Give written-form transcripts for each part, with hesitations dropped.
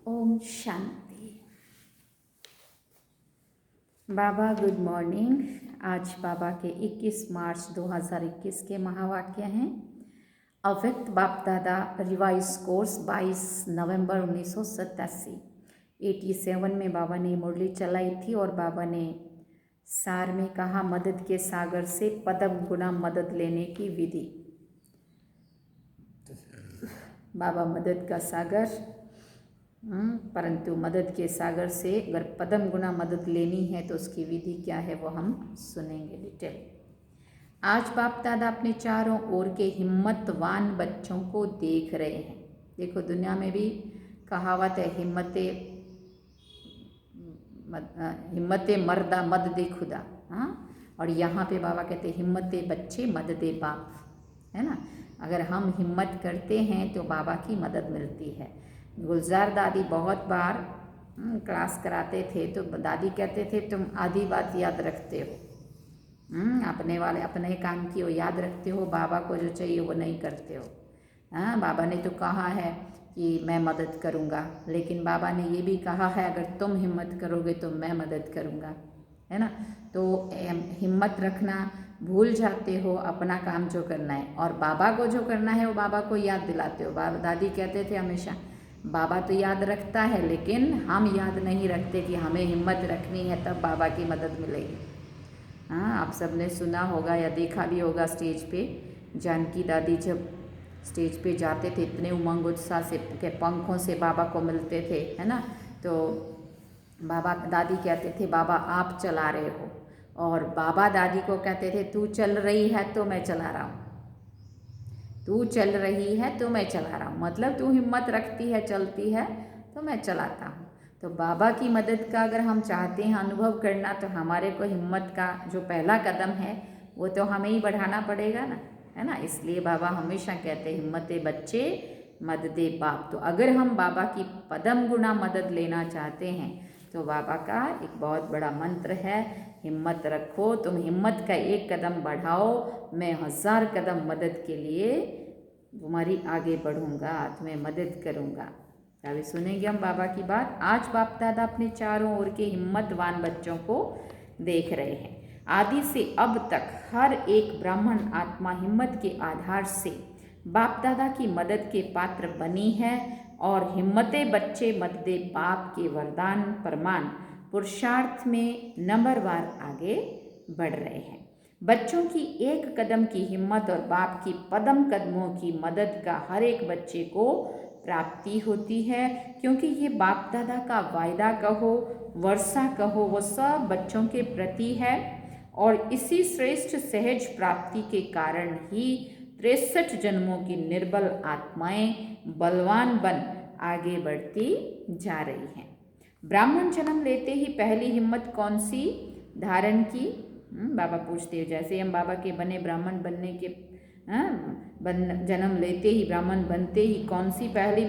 ओम शांति। बाबा good morning. आज बाबा के 21 मार्च 2021 के महावाक्य हैं। अव्यक्त बाप दादा रिवाइज कोर्स 22 नवंबर 1987। 87 में बाबा ने मुरली चलाई थी और बाबा ने सार में कहा, मदद के सागर से पदम गुना मदद लेने की विधि। बाबा मदद का सागर, परंतु मदद के सागर से अगर पदम गुना मदद लेनी है तो उसकी विधि क्या है वो हम सुनेंगे डिटेल। आज बाप दादा अपने चारों ओर के हिम्मतवान बच्चों को देख रहे हैं। देखो, दुनिया में भी कहावत है, हिम्मते मर्दा मद दे खुदा। हाँ, और यहाँ पे बाबा कहते हिम्मते बच्चे मद दे बाप, है ना। अगर हम हिम्मत करते हैं तो बाबा की मदद मिलती है। गुलजार दादी बहुत बार क्लास कराते थे तो दादी कहते थे, तुम आधी बात याद रखते हो, अपने काम की वो याद रखते हो, बाबा को जो चाहिए वो नहीं करते हो। हाँ, बाबा ने तो कहा है कि मैं मदद करूँगा, लेकिन बाबा ने ये भी कहा है अगर तुम हिम्मत करोगे तो मैं मदद करूँगा, है ना। तो हिम्मत रखना भूल जाते हो अपना काम जो करना है, और बाबा को जो करना है वो बाबा को याद दिलाते हो। बाबा दादी कहते थे हमेशा, बाबा तो याद रखता है लेकिन हम याद नहीं रखते कि हमें हिम्मत रखनी है, तब बाबा की मदद मिलेगी। हाँ, आप सब ने सुना होगा या देखा भी होगा स्टेज पे, जानकी दादी जब स्टेज पे जाते थे इतने उमंग उत्साह से के पंखों से बाबा को मिलते थे, है ना। तो बाबा दादी कहते थे बाबा आप चला रहे हो, और बाबा दादी को कहते थे तू चल रही है तो मैं चला रहा हूँ, तू चल रही है तो मैं चला रहा हूँ, मतलब तू हिम्मत रखती है, चलती है तो मैं चलाता हूँ। तो बाबा की मदद का अगर हम चाहते हैं अनुभव करना, तो हमारे को हिम्मत का जो पहला कदम है वो तो हमें ही बढ़ाना पड़ेगा ना, है ना। इसलिए बाबा हमेशा कहते हैं हिम्मते बच्चे मददे बाप। तो अगर हम बाबा की पदम गुना मदद लेना चाहते हैं तो बाबा का एक बहुत बड़ा मंत्र है, हिम्मत रखो, तुम हिम्मत का एक कदम बढ़ाओ, मैं 1000 कदम मदद के लिए तुम्हारी आगे बढ़ूंगा, तुम्हें मदद करूंगा। अभी सुनेंगे हम बाबा की बात। आज बाप दादा अपने चारों ओर के हिम्मतवान बच्चों को देख रहे हैं। आदि से अब तक हर एक ब्राह्मण आत्मा हिम्मत के आधार से बाप दादा की मदद के पात्र बनी है, और हिम्मते बच्चे मददे बाप के वरदान प्रमाण पुरुषार्थ में नंबरवार आगे बढ़ रहे हैं। बच्चों की एक कदम की हिम्मत और बाप की पदम कदमों की मदद का हर एक बच्चे को प्राप्ति होती है, क्योंकि ये बाप दादा का वायदा कहो, वर्षा कहो, वो सब बच्चों के प्रति है। और इसी श्रेष्ठ सहज प्राप्ति के कारण ही 63 जन्मों की निर्बल आत्माएं बलवान बन आगे बढ़ती जा रही हैं। ब्राह्मण जन्म लेते ही पहली हिम्मत कौन सी धारण की? बाबा पूछते हैं, जैसे हम बाबा के बने ब्राह्मण बनने के जन्म लेते ही, ब्राह्मण बनते ही कौन सी पहली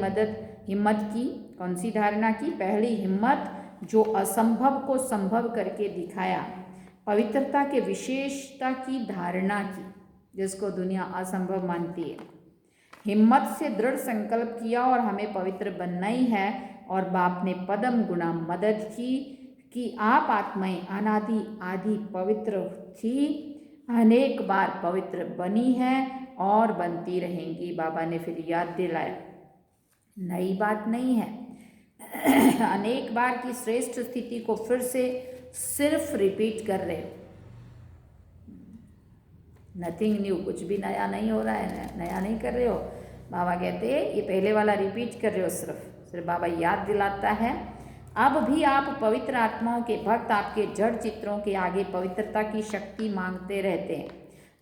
हिम्मत की, कौन सी धारणा की? पहली हिम्मत जो असंभव को संभव करके दिखाया, पवित्रता के विशेषता की धारणा की, जिसको दुनिया असंभव मानती है। हिम्मत से दृढ़ संकल्प किया और हमें पवित्र बनना ही है, और बाप ने पदम गुना मदद की कि आप आत्माएं अनादि आदि पवित्र थी, अनेक बार पवित्र बनी है और बनती रहेंगी। बाबा ने फिर याद दिलाया, नई बात नहीं है। अनेक बार की श्रेष्ठ स्थिति को फिर से सिर्फ रिपीट कर रहे हो। नथिंग न्यू, कुछ भी नया नहीं हो रहा है, नया नहीं कर रहे हो। बाबा कहते हैं ये पहले वाला रिपीट कर रहे हो, सिर्फ बाबा याद दिलाता है। अब भी आप पवित्र आत्माओं के भक्त आपके जड़ चित्रों के आगे पवित्रता की शक्ति मांगते रहते हैं,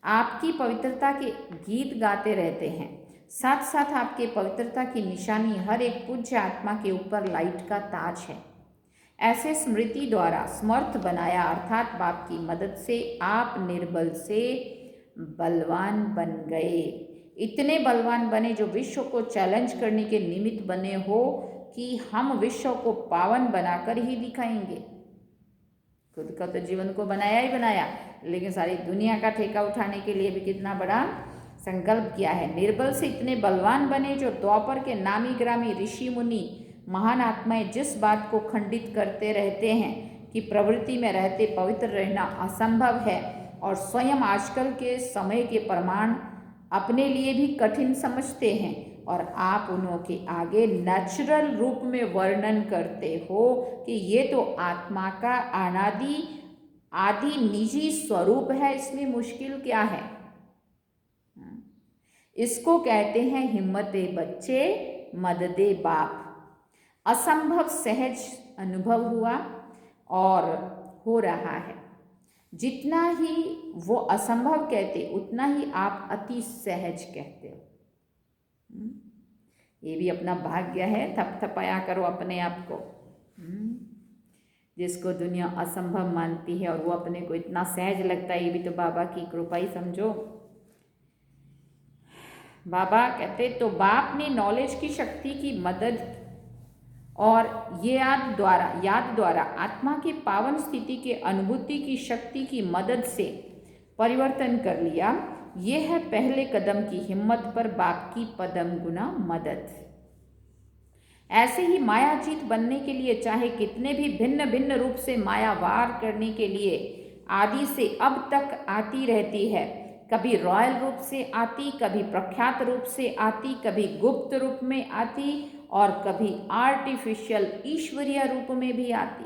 आपकी पवित्रता के गीत गाते रहते हैं। साथ साथ आपके पवित्रता की निशानी हर एक पूज्य आत्मा के ऊपर लाइट का ताज है। ऐसे स्मृति द्वारा समर्थ बनाया, अर्थात बाप की मदद से आप निर्बल से बलवान बन गए। इतने बलवान बने जो विश्व को चैलेंज करने के निमित्त बने हो कि हम विश्व को पावन बनाकर ही दिखाएंगे। खुद का तो जीवन को बनाया ही बनाया, लेकिन सारी दुनिया का ठेका उठाने के लिए भी कितना बड़ा संकल्प किया है। निर्बल से इतने बलवान बने जो द्वापर के नामी ग्रामी ऋषि मुनि महान आत्माएं जिस बात को खंडित करते रहते हैं कि प्रवृत्ति में रहते पवित्र रहना असंभव है और स्वयं आजकल के समय के प्रमाण अपने लिए भी कठिन समझते हैं, और आप उन्हों के आगे नेचुरल रूप में वर्णन करते हो कि ये तो आत्मा का आदि निजी स्वरूप है, इसमें मुश्किल क्या है। इसको कहते हैं हिम्मते बच्चे मददे बाप। असंभव सहज अनुभव हुआ और हो रहा है। जितना ही वो असंभव कहते उतना ही आप अति सहज कहते हो। ये भी अपना भाग्य है, थपथपाया करो अपने आप को। जिसको दुनिया असंभव मानती है और वो अपने को इतना सहज लगता है, ये भी तो बाबा की कृपा ही समझो। बाबा कहते तो बाप ने नॉलेज की शक्ति की मदद और ये याद द्वारा आत्मा की पावन स्थिति के अनुभूति की शक्ति की मदद से परिवर्तन कर लिया। ये है पहले कदम की हिम्मत पर बाप की पदम गुना मदद। ऐसे ही मायाजीत बनने के लिए चाहे कितने भी भिन्न भिन्न रूप से माया वार करने के लिए आदि से अब तक आती रहती है। कभी रॉयल रूप से आती, कभी प्रख्यात रूप से आती, कभी गुप्त रूप में आती और कभी आर्टिफिशियल ईश्वरीय रूप में भी आती।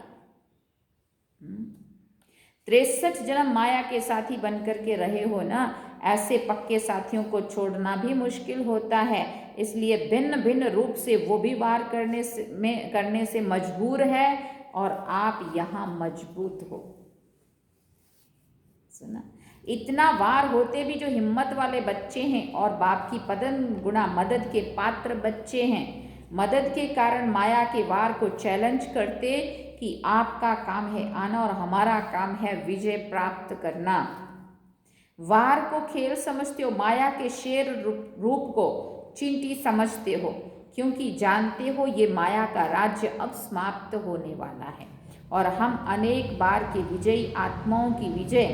63 जन्म माया के साथी बनकर के रहे हो ना, ऐसे पक्के साथियों को छोड़ना भी मुश्किल होता है। इसलिए भिन्न भिन्न रूप से वो भी वार करने से मजबूर है और आप यहाँ मजबूत हो। सुना, इतना वार होते भी जो हिम्मत वाले बच्चे हैं और बाप की पदम गुना मदद के पात्र बच्चे हैं, मदद के कारण माया के वार को चैलेंज करते कि आपका काम है आना और हमारा काम है विजय प्राप्त करना। वार को खेल समझते हो, माया के शेर रूप को चींटी समझते हो, क्योंकि जानते हो ये माया का राज्य अब समाप्त होने वाला है और हम अनेक बार के विजयी आत्माओं की विजय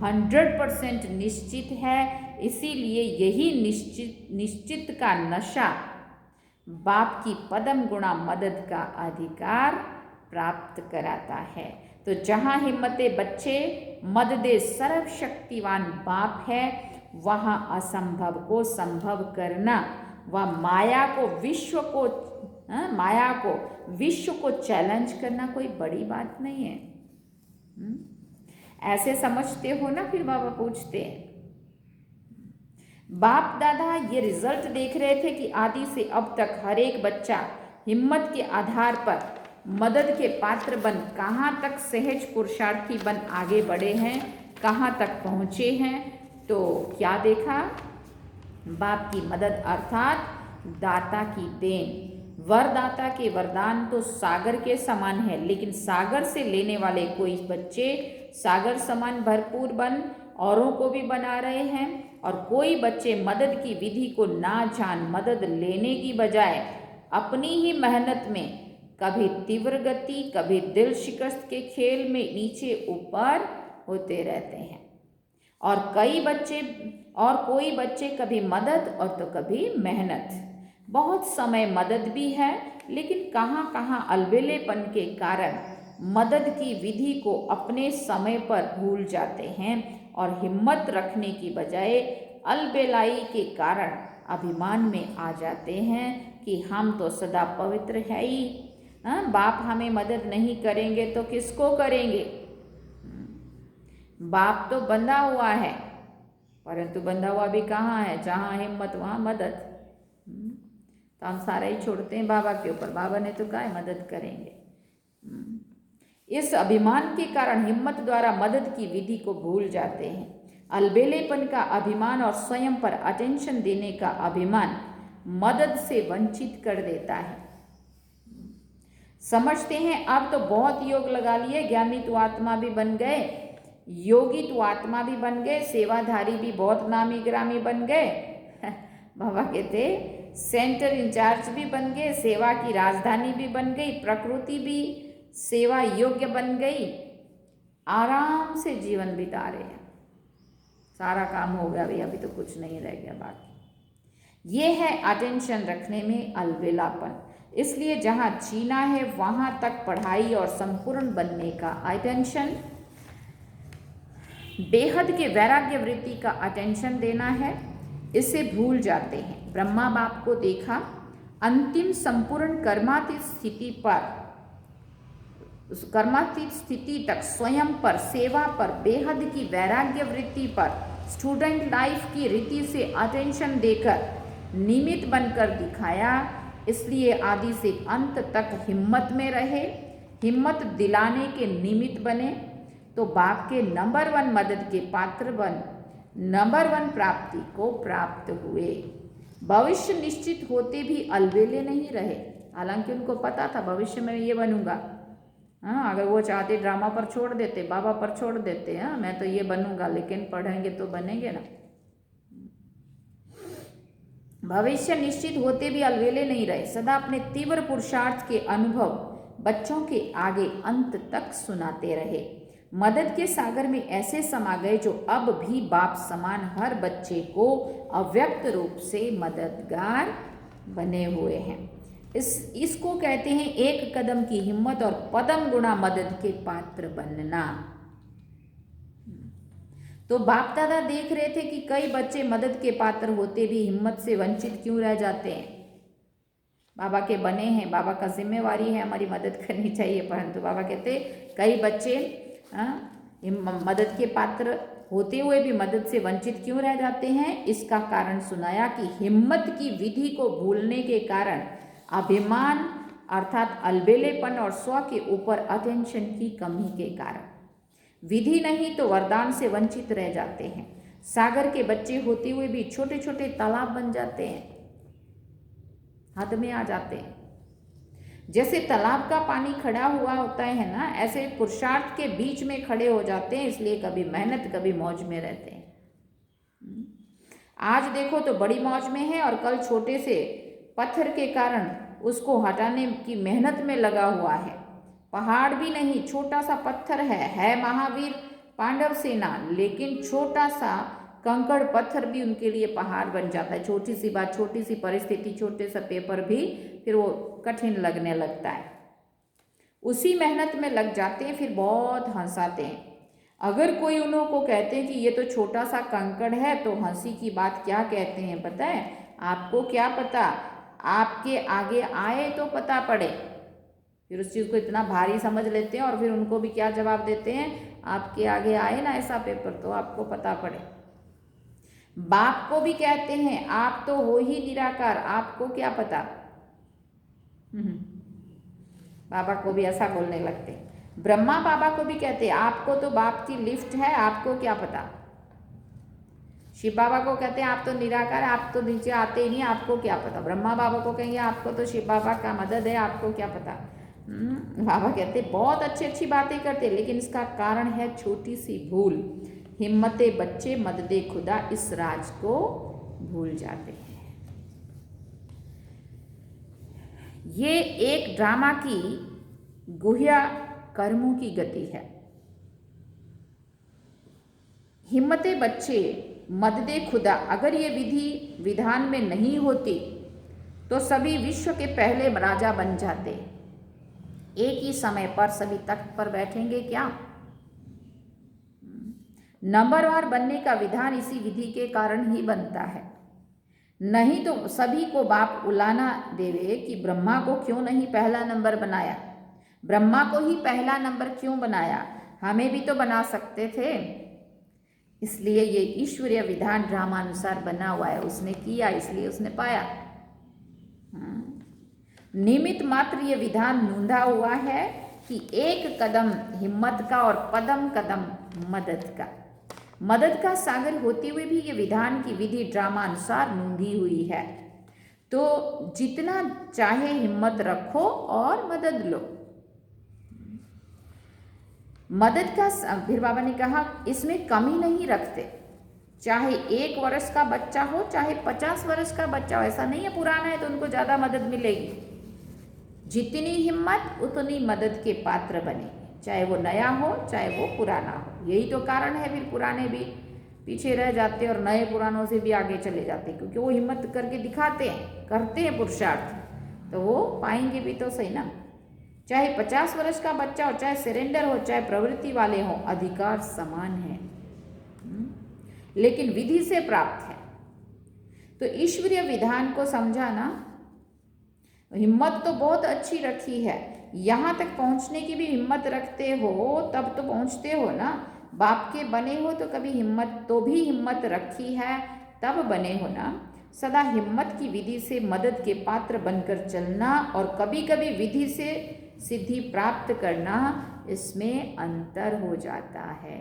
100% निश्चित है। इसीलिए यही निश्चित का नशा बाप की पदम गुणा मदद का अधिकार प्राप्त कराता है। तो जहाँ हिम्मते बच्चे मददे सर्वशक्तिवान बाप है, वहाँ असंभव को संभव करना व माया को विश्व को चैलेंज करना कोई बड़ी बात नहीं है। ऐसे समझते हो ना। फिर बाबा पूछते हैं, बाप दादा ये रिजल्ट देख रहे थे कि आदि से अब तक हर एक बच्चा हिम्मत के आधार पर मदद के पात्र बन कहाँ तक सहज पुरुषार्थी बन आगे बढ़े हैं, कहाँ तक पहुँचे हैं। तो क्या देखा, बाप की मदद अर्थात दाता की देन। वरदाता के वरदान तो सागर के समान है, लेकिन सागर से लेने वाले कोई बच्चे सागर समान भरपूर बन औरों को भी बना रहे हैं, और कोई बच्चे मदद की विधि को ना जान मदद लेने की बजाय अपनी ही मेहनत में कभी तीव्र गति कभी दिल शिकस्त के खेल में नीचे ऊपर होते रहते हैं। और कोई बच्चे कभी मदद और तो कभी मेहनत। बहुत समय मदद भी है, लेकिन कहाँ कहाँ अलबेलेपन के कारण मदद की विधि को अपने समय पर भूल जाते हैं और हिम्मत रखने की बजाय अलबेलाई के कारण अभिमान में आ जाते हैं कि हम तो सदा पवित्र है ही, बाप हमें मदद नहीं करेंगे तो किसको करेंगे। बाप तो बंधा हुआ है, परंतु बंधा हुआ भी कहाँ है, जहाँ हिम्मत वहाँ मदद। तो हम सारा ही छोड़ते हैं बाबा के ऊपर, बाबा ने तो कहा है मदद करेंगे। इस अभिमान के कारण हिम्मत द्वारा मदद की विधि को भूल जाते हैं। अलबेलेपन का अभिमान और स्वयं पर अटेंशन देने का अभिमान मदद से वंचित कर देता है। समझते हैं अब तो बहुत योग लगा लिए, ज्ञानी तो आत्मा भी बन गए, योगी तो आत्मा भी बन गए, सेवाधारी भी बहुत नामी ग्रामी बन गए। बाबा कहते सेंटर इंचार्ज भी बन गए, सेवा की राजधानी भी बन गई, प्रकृति भी सेवा योग्य बन गई, आराम से जीवन बिता रहे हैं। सारा काम हो गया भाई, अभी तो कुछ नहीं रह गया बाकी। ये है अटेंशन रखने में अलबेलापन। इसलिए जहाँ जीना है वहाँ तक पढ़ाई और संपूर्ण बनने का अटेंशन, बेहद के वैराग्य वृत्ति का अटेंशन देना है, इसे भूल जाते हैं। ब्रह्मा बाप को देखा, अंतिम संपूर्ण कर्मातीत स्थिति पर, कर्मातीत स्थिति तक स्वयं पर, सेवा पर, बेहद की वैराग्य वृत्ति पर, स्टूडेंट लाइफ की रीति से अटेंशन देकर निमित्त बनकर दिखाया। इसलिए आदि से अंत तक हिम्मत में रहे, हिम्मत दिलाने के निमित्त बने, तो बाप के नंबर 1 मदद के पात्र बन नंबर 1 प्राप्ति को प्राप्त हुए। भविष्य निश्चित होते भी अलबेले नहीं रहे, हालांकि उनको पता था भविष्य में ये बनूंगा। हाँ, अगर वो चाहते ड्रामा पर छोड़ देते, बाबा पर छोड़ देते, हाँ मैं तो ये बनूंगा, लेकिन पढ़ेंगे तो बनेंगे ना। भविष्य निश्चित होते भी अलवेले नहीं रहे, सदा अपने तीव्र पुरुषार्थ के अनुभव बच्चों के आगे अंत तक सुनाते रहे। मदद के सागर में ऐसे समा गए जो अब भी बाप समान हर बच्चे को अव्यक्त रूप से मददगार बने हुए हैं। इसको कहते हैं एक कदम की हिम्मत और पदम गुणा मदद के पात्र बनना। तो बाप दादा देख रहे थे कि कई बच्चे मदद के पात्र होते भी हिम्मत से वंचित क्यों रह जाते हैं। बाबा के बने हैं, बाबा का जिम्मेवारी है हमारी मदद करनी चाहिए, परंतु बाबा कहते कई बच्चे मदद के पात्र होते हुए भी मदद से वंचित क्यों रह जाते हैं। इसका कारण सुनाया कि हिम्मत की विधि को भूलने के कारण, अभिमान अर्थात अलबेलेपन और स्व के ऊपर अटेंशन की कमी के कारण, विधि नहीं तो वरदान से वंचित रह जाते हैं। सागर के बच्चे होते हुए भी छोटे छोटे तालाब बन जाते हैं, हद में आ जाते हैं। जैसे तालाब का पानी खड़ा हुआ होता है ना, ऐसे पुरुषार्थ के बीच में खड़े हो जाते हैं, इसलिए कभी मेहनत कभी मौज में रहते हैं। आज देखो तो बड़ी मौज में है और कल छोटे से पत्थर के कारण उसको हटाने की मेहनत में लगा हुआ है। पहाड़ भी नहीं, छोटा सा पत्थर है महावीर पांडव सेना, लेकिन छोटा सा कंकड़ पत्थर भी उनके लिए पहाड़ बन जाता है। छोटी सी बात, छोटी सी परिस्थिति, छोटे सा पेपर भी फिर वो कठिन लगने लगता है। उसी मेहनत में लग जाते हैं, फिर बहुत हंसाते हैं। अगर कोई उन्हों को कहते हैं कि ये तो छोटा सा कंकड़ है, तो हंसी की बात क्या कहते हैं पता है आपको? क्या पता, आपके आगे आए तो पता पड़े। फिर उस चीज़ को इतना भारी समझ लेते हैं और फिर उनको भी क्या जवाब देते हैं, आपके आगे आए ना ऐसा पेपर तो आपको पता पड़े। बाप को भी कहते हैं आप तो हो ही निराकार, आपको क्या पता। बाबा को भी ऐसा बोलने लगते। ब्रह्मा बाबा को भी कहते हैं आपको तो बाप की लिफ्ट है, आपको क्या पता। शिव बाबा को कहते हैं आप तो निराकार, आप तो नीचे आते ही नहीं, आपको क्या पता। ब्रह्मा बाबा को कहेंगे आपको तो शिव बाबा का मदद है, आपको क्या पता। बाबा कहते बहुत अच्छी बातें करते, लेकिन इसका कारण है छोटी सी भूल। हिम्मते बच्चे मददे खुदा इस राज को भूल जाते हैं। ये एक ड्रामा की गुह्य कर्मों की गति है। हिम्मते बच्चे मददे खुदा, अगर ये विधि विधान में नहीं होती तो सभी विश्व के पहले राजा बन जाते। एक ही समय पर सभी तख्त पर बैठेंगे क्या? नंबरवार बनने का विधान इसी विधि के कारण ही बनता है। नहीं तो सभी को बाप उलाना देवे कि ब्रह्मा को क्यों नहीं पहला नंबर बनाया, ब्रह्मा को ही पहला नंबर क्यों बनाया, हमें भी तो बना सकते थे। इसलिए ये ईश्वरीय विधान ड्रामानुसार बना हुआ है, उसने किया इसलिए उसने पाया। निमित्त मात्र ये विधान नूंधा हुआ है कि एक कदम हिम्मत का और पदम कदम मदद का। मदद का सागर होते हुए भी ये विधान की विधि ड्रामा अनुसार नूंधी हुई है। तो जितना चाहे हिम्मत रखो और मदद लो। मदद का फिर बाबा ने कहा इसमें कमी नहीं रखते, चाहे 1 वर्ष का बच्चा हो चाहे 50 वर्ष का बच्चा हो। ऐसा नहीं है पुराना है तो उनको ज़्यादा मदद मिलेगी। जितनी हिम्मत उतनी मदद के पात्र बने, चाहे वो नया हो चाहे वो पुराना हो। यही तो कारण है फिर पुराने भी पीछे रह जाते और नए पुरानों से भी आगे चले जाते, क्योंकि वो हिम्मत करके दिखाते हैं, करते हैं पुरुषार्थ। तो वो पाएंगे भी तो सही ना। चाहे 50 वर्ष का बच्चा हो, चाहे सरेंडर हो, चाहे प्रवृत्ति वाले हो, अधिकार समान है, लेकिन विधि से प्राप्त है। तो ईश्वरीय विधान को समझा ना। हिम्मत तो बहुत अच्छी रखी है, यहाँ तक पहुँचने की भी हिम्मत रखते हो तब तो पहुँचते हो ना। बाप के बने हो तो कभी हिम्मत तो भी हिम्मत रखी है तब बने हो ना। सदा हिम्मत की विधि से मदद के पात्र बनकर चलना और कभी कभी विधि से सिद्धि प्राप्त करना, इसमें अंतर हो जाता है।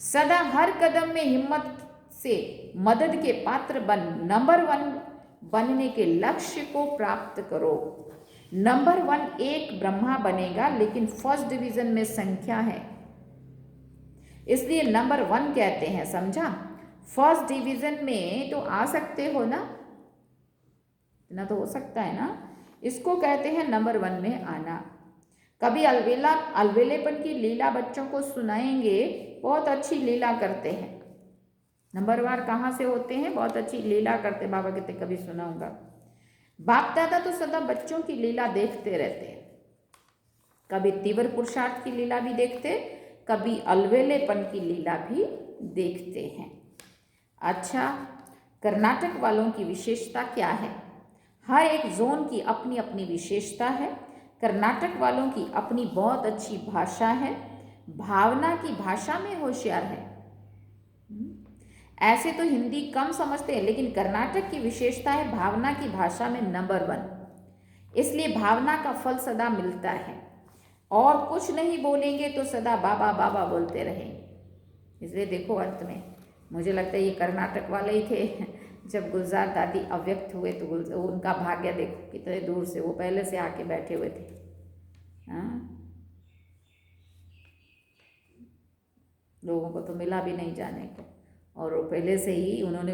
सदा हर कदम में हिम्मत से मदद के पात्र नंबर 1 बनने के लक्ष्य को प्राप्त करो। नंबर 1 एक ब्रह्मा बनेगा, लेकिन फर्स्ट डिवीजन में संख्या है, इसलिए नंबर 1 कहते हैं, समझा। फर्स्ट डिवीजन में तो आ सकते हो ना, इतना तो हो सकता है ना, इसको कहते हैं नंबर 1 में आना। कभी अलवेलेपन की लीला बच्चों को सुनाएंगे, बहुत अच्छी लीला करते हैं। नंबरवार कहाँ से होते हैं, बहुत अच्छी लीला करते, बाबा कहते कभी सुनाऊंगा। बाप दादा तो सदा बच्चों की लीला देखते रहते हैं, कभी तीव्र पुरुषार्थ की लीला भी देखते, कभी अलवेलेपन की लीला भी देखते हैं। अच्छा, कर्नाटक वालों की विशेषता क्या है? हर एक जोन की अपनी अपनी विशेषता है। कर्नाटक वालों की अपनी बहुत अच्छी भाषा है, भावना की भाषा में होशियार है। ऐसे तो हिंदी कम समझते हैं, लेकिन कर्नाटक की विशेषता है भावना की भाषा में नंबर 1, इसलिए भावना का फल सदा मिलता है। और कुछ नहीं बोलेंगे तो सदा बाबा बाबा बोलते रहेंगे। इसलिए देखो अंत में मुझे लगता है ये कर्नाटक वाले ही थे। जब गुलजार दादी अव्यक्त हुए तो उनका भाग्य देखो कितने दूर से, वो पहले से आके बैठे हुए थे। लोगों को तो मिला भी नहीं जाने को, और वो पहले से ही उन्होंने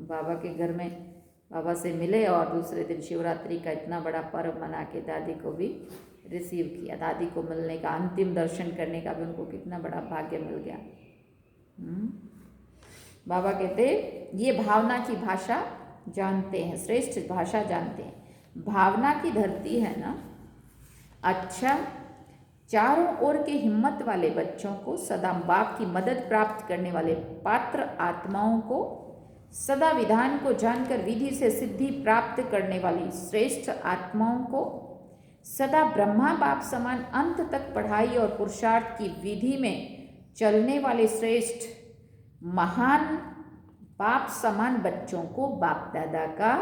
बाबा के घर में बाबा से मिले और दूसरे दिन शिवरात्रि का इतना बड़ा पर्व मना के दादी को भी रिसीव किया। दादी को मिलने का, अंतिम दर्शन करने का भी उनको कितना बड़ा भाग्य मिल गया। बाबा कहते ये भावना की भाषा जानते हैं, श्रेष्ठ भाषा जानते हैं, भावना की धरती है ना। अच्छा, चारों ओर के हिम्मत वाले बच्चों को, सदा बाप की मदद प्राप्त करने वाले पात्र आत्माओं को, सदा विधान को जानकर विधि से सिद्धि प्राप्त करने वाली श्रेष्ठ आत्माओं को, सदा ब्रह्मा बाप समान अंत तक पढ़ाई और पुरुषार्थ की विधि में चलने वाले श्रेष्ठ महान बाप समान बच्चों को बाप दादा का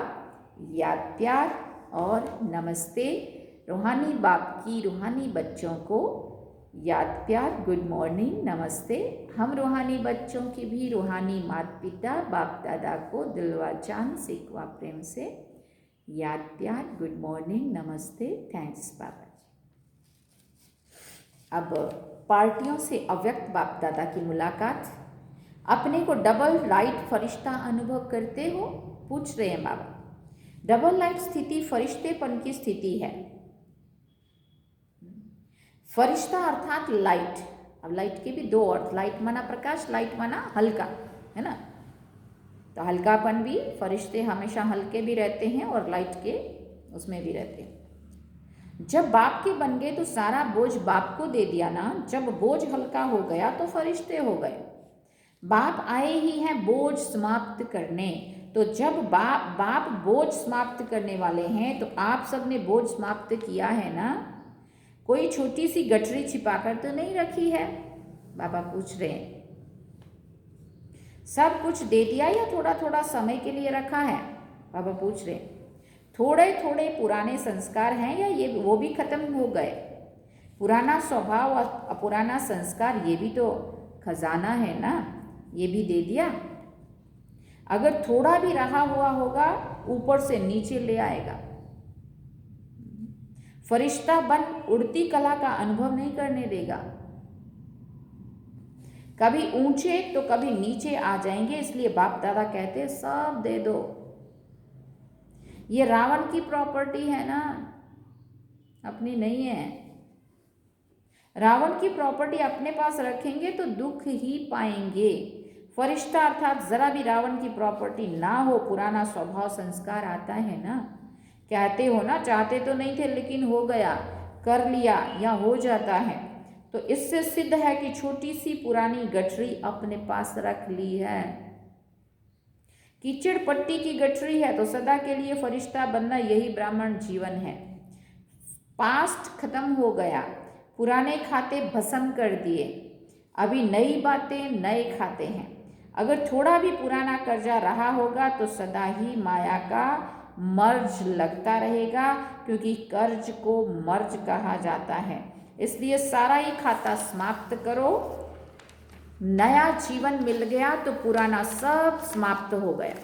याद प्यार और नमस्ते। रूहानी बाप की रूहानी बच्चों को याद प्यार, गुड मॉर्निंग, नमस्ते। हम रूहानी बच्चों की भी रूहानी माता पिता बाप दादा को दिलवा जान सिकवा प्रेम से याद प्यार, गुड मॉर्निंग, नमस्ते, थैंक्स बाबा जी। अब पार्टियों से अव्यक्त बाप दादा की मुलाकात। अपने को डबल लाइट फरिश्ता अनुभव करते हो? पूछ रहे हैं बाबा। डबल लाइट स्थिति फरिश्तेपन की स्थिति है। फरिश्ता अर्थात लाइट। अब लाइट के भी दो अर्थ, लाइट माना प्रकाश, लाइट माना हल्का, है ना। तो हल्कापन भी, फरिश्ते हमेशा हल्के भी रहते हैं और लाइट के उसमें भी रहते हैं। जब बाप के बन गए तो सारा बोझ बाप को दे दिया ना। जब बोझ हल्का हो गया तो फरिश्ते हो गए। बाप आए ही हैं बोझ समाप्त करने। तो जब बाप बोझ समाप्त करने वाले हैं तो आप सब ने बोझ समाप्त किया है ना। कोई छोटी सी गठरी छिपाकर तो नहीं रखी है? बाबा पूछ रहे हैं। सब कुछ दे दिया या थोड़ा थोड़ा समय के लिए रखा है? बाबा पूछ रहे हैं। थोड़े थोड़े पुराने संस्कार हैं या ये वो भी खत्म हो गए? पुराना स्वभाव और पुराना संस्कार, ये भी तो खजाना है ना, ये भी दे दिया। अगर थोड़ा भी रहा हुआ होगा ऊपर से नीचे ले आएगा। फरिश्ता बन उड़ती कला का अनुभव नहीं करने देगा। कभी ऊंचे तो कभी नीचे आ जाएंगे, इसलिए बाप दादा कहते सब दे दो। ये रावण की प्रॉपर्टी है ना, अपनी नहीं है। रावण की प्रॉपर्टी अपने पास रखेंगे तो दुख ही पाएंगे। फरिश्ता अर्थात जरा भी रावण की प्रॉपर्टी ना हो, पुराना स्वभाव संस्कार आता है ना। कहते हो ना, चाहते तो नहीं थे लेकिन हो गया, कर लिया या हो जाता है। तो इससे सिद्ध है कि छोटी सी पुरानी गठरी अपने पास रख ली है। कीचड़ पट्टी की गठरी है तो सदा के लिए फरिश्ता बनना यही ब्राह्मण जीवन है। पास्ट खत्म हो गया, पुराने खाते भस्म कर दिए, अभी नई बातें नए खाते हैं। अगर थोड़ा भी पुराना कर्जा रहा होगा तो सदा ही माया का मर्ज लगता रहेगा, क्योंकि कर्ज को मर्ज कहा जाता है। इसलिए सारा ही खाता समाप्त करो। नया जीवन मिल गया तो पुराना सब समाप्त हो गया।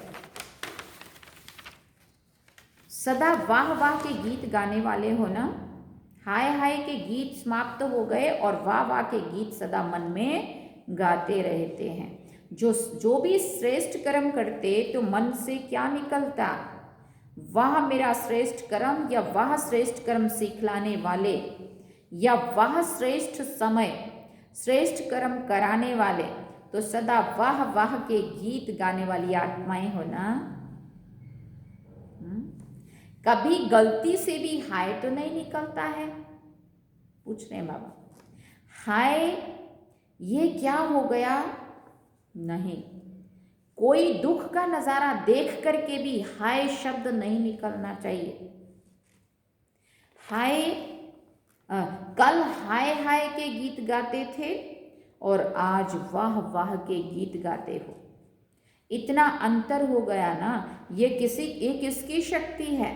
सदा वाह वाह के गीत गाने वाले हो ना, हाय हाय के गीत समाप्त हो गए और वाह वाह के गीत सदा मन में गाते रहते हैं। जो भी श्रेष्ठ कर्म करते तो मन से क्या निकलता, वाह मेरा श्रेष्ठ कर्म, या वाह श्रेष्ठ कर्म सिखलाने वाले, या वाह श्रेष्ठ समय श्रेष्ठ कर्म कराने वाले। तो सदा वाह वाह के गीत गाने वाली आत्माएं हो ना। कभी गलती से भी हाय तो नहीं निकलता है? पूछ रहे हैं बाबा, हाय ये क्या हो गया? नहीं, कोई दुख का नजारा देख करके भी हाय शब्द नहीं निकलना चाहिए। हाय कल हाय हाय के गीत गाते थे और आज वाह वाह के गीत गाते हो। इतना अंतर हो गया ना। ये किसकी शक्ति है,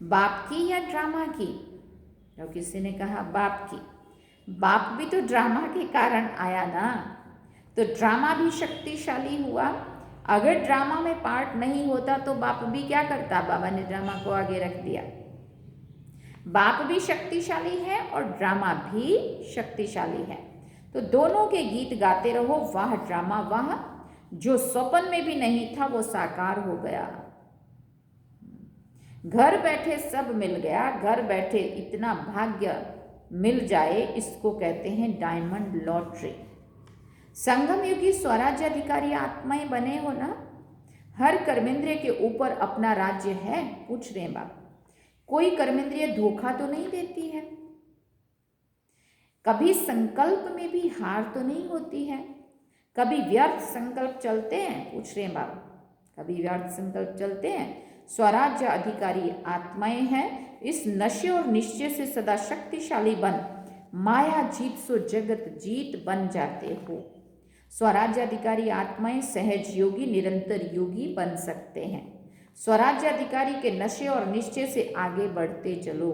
बाप की या ड्रामा की? तो किसी ने कहा बाप की। बाप भी तो ड्रामा के कारण आया ना, तो ड्रामा भी शक्तिशाली हुआ। अगर ड्रामा में पार्ट नहीं होता तो बाप भी क्या करता? बाबा ने ड्रामा को आगे रख दिया। बाप भी शक्तिशाली है और ड्रामा भी शक्तिशाली है, तो दोनों के गीत गाते रहो। वाह ड्रामा वाह, जो स्वप्न में भी नहीं था वो साकार हो गया। घर बैठे सब मिल गया, घर बैठे इतना भाग्य मिल जाए, इसको कहते हैं डायमंड लॉटरी। संगम युगी स्वराज्य अधिकारी आत्माएं बने हो ना। हर कर्मेंद्रिय के ऊपर अपना राज्य है। पूछ रहे हैं बाप, कोई कर्मेंद्रिय धोखा तो नहीं देती है? कभी संकल्प में भी हार तो नहीं होती है? कभी व्यर्थ संकल्प चलते हैं? पूछ रहे हैं बाप, कभी व्यर्थ संकल्प चलते हैं? स्वराज्य अधिकारी आत्माएं हैं। इस नशे और निश्चय से सदा शक्तिशाली बन माया जीत सो जगत जीत बन जाते हो। स्वराज्य अधिकारी आत्माएं सहज योगी निरंतर योगी बन सकते हैं। स्वराज्य अधिकारी के नशे और निश्चय से आगे बढ़ते चलो।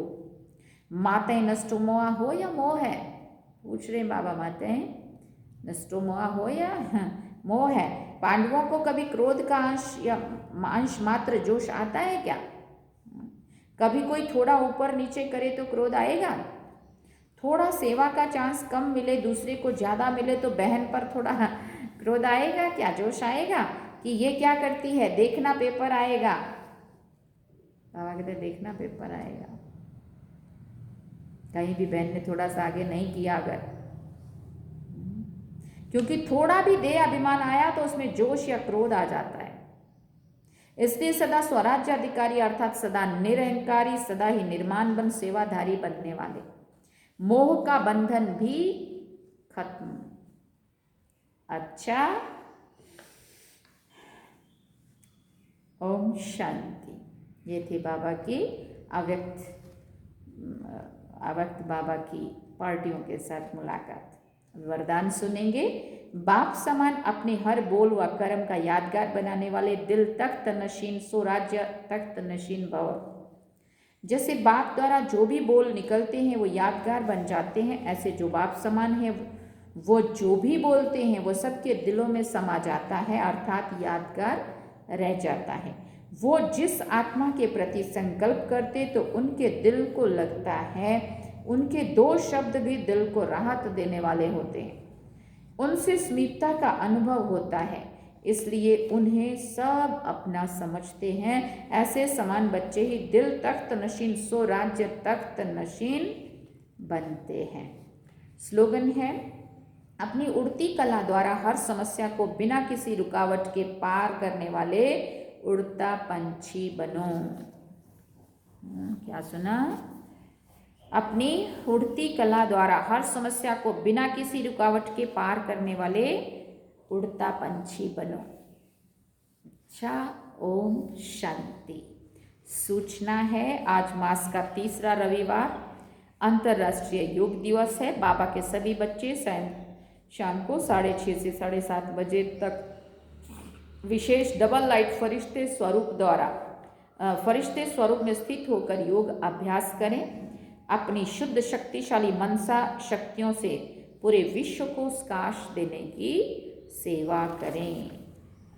माताएं नष्टो मोहा हो या मोह है? पूछ रहे बाबा, माताएं नष्टो मोहा हो या मोह है? पांडवों को कभी क्रोध का अंश या अंश मात्र जोश आता है क्या? कभी कोई थोड़ा ऊपर नीचे करे तो क्रोध आएगा? थोड़ा सेवा का चांस कम मिले, दूसरे को ज़्यादा मिले तो बहन पर थोड़ा क्रोध आएगा क्या? जोश आएगा कि ये क्या करती है, देखना पेपर आएगा। बाबा कहते देखना पेपर आएगा। कहीं भी बहन ने थोड़ा सा आगे नहीं किया अगर, क्योंकि थोड़ा भी दे अभिमान आया तो उसमें जोश या क्रोध आ जाता है। इसलिए सदा स्वराज्य अधिकारी अर्थात सदा निरहंकारी, सदा ही निर्माण बन सेवाधारी बनने वाले, मोह का बंधन भी खत्म। अच्छा, ओम शांति। ये थी बाबा की अव्यक्त बाबा की पार्टियों के साथ मुलाकात। वरदान सुनेंगे। बाप समान अपने हर बोल व कर्म का यादगार बनाने वाले दिल तख्त नशीन सो राज्य तख्त नशीन भव। जैसे बाप द्वारा जो भी बोल निकलते हैं वो यादगार बन जाते हैं, ऐसे जो बाप समान है वो जो भी बोलते हैं वो सबके दिलों में समा जाता है, अर्थात यादगार रह जाता है। वो जिस आत्मा के प्रति संकल्प करते तो उनके दिल को लगता है, उनके दो शब्द भी दिल को राहत देने वाले होते हैं, उनसे समीपता का अनुभव होता है, इसलिए उन्हें सब अपना समझते हैं। ऐसे समान बच्चे ही दिल तख्त नशीन सो राज्य तख्त नशीन बनते हैं। स्लोगन है, अपनी उड़ती कला द्वारा हर समस्या को बिना किसी रुकावट के पार करने वाले उड़ता पंछी बनो। क्या सुना? अपनी उड़ती कला द्वारा हर समस्या को बिना किसी रुकावट के पार करने वाले उड़ता पंछी बनो। अच्छा, ओम शांति। सूचना है, आज मास का तीसरा रविवार अंतर्राष्ट्रीय योग दिवस है। बाबा के सभी बच्चे शाम को 6:30 से 7:30 बजे तक विशेष डबल लाइट फरिश्ते स्वरूप में स्थित होकर योग अभ्यास करें। अपनी शुद्ध शक्तिशाली मनसा शक्तियों से पूरे विश्व को प्रकाश देने की सेवा करें।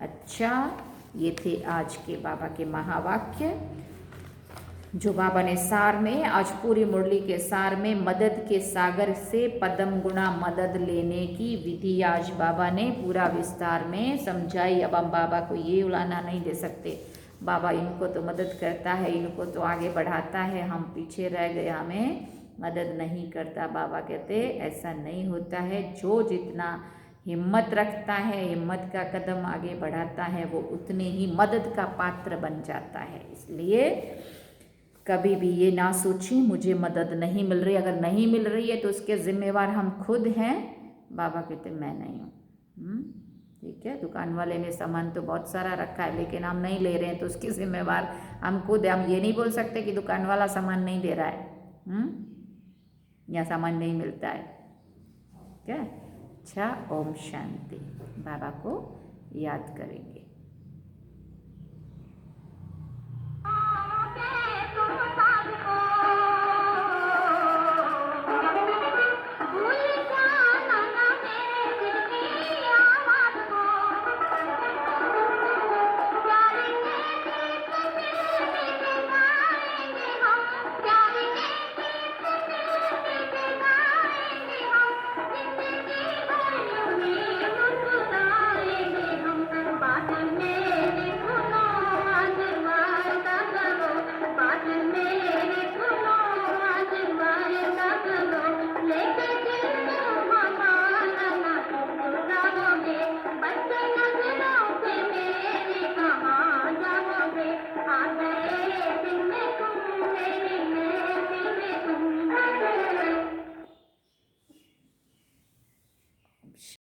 अच्छा, ये थे आज के बाबा के महावाक्य, जो बाबा ने सार में, आज पूरी मुरली के सार में मदद के सागर से पदम गुणा मदद लेने की विधि आज बाबा ने पूरा विस्तार में समझाई। अब हम बाबा को ये उलाना नहीं दे सकते, बाबा इनको तो मदद करता है, इनको तो आगे बढ़ाता है, हम पीछे रह गए, हमें मदद नहीं करता। बाबा कहते ऐसा नहीं होता है। जो जितना हिम्मत रखता है, हिम्मत का कदम आगे बढ़ाता है, वो उतने ही मदद का पात्र बन जाता है। इसलिए कभी भी ये ना सोचें मुझे मदद नहीं मिल रही, अगर नहीं मिल रही है तो उसके जिम्मेवार हम खुद हैं। बाबा कहते मैं नहीं हूँ। ठीक है, दुकान वाले ने सामान तो बहुत सारा रखा है लेकिन हम नहीं ले रहे हैं तो उसकी जिम्मेवार हम खुद हैं। हम ये नहीं बोल सकते कि दुकान वाला सामान नहीं दे रहा है या सामान नहीं मिलता है। क्या? अच्छा, ओम शांति। बाबा को याद करेंगे।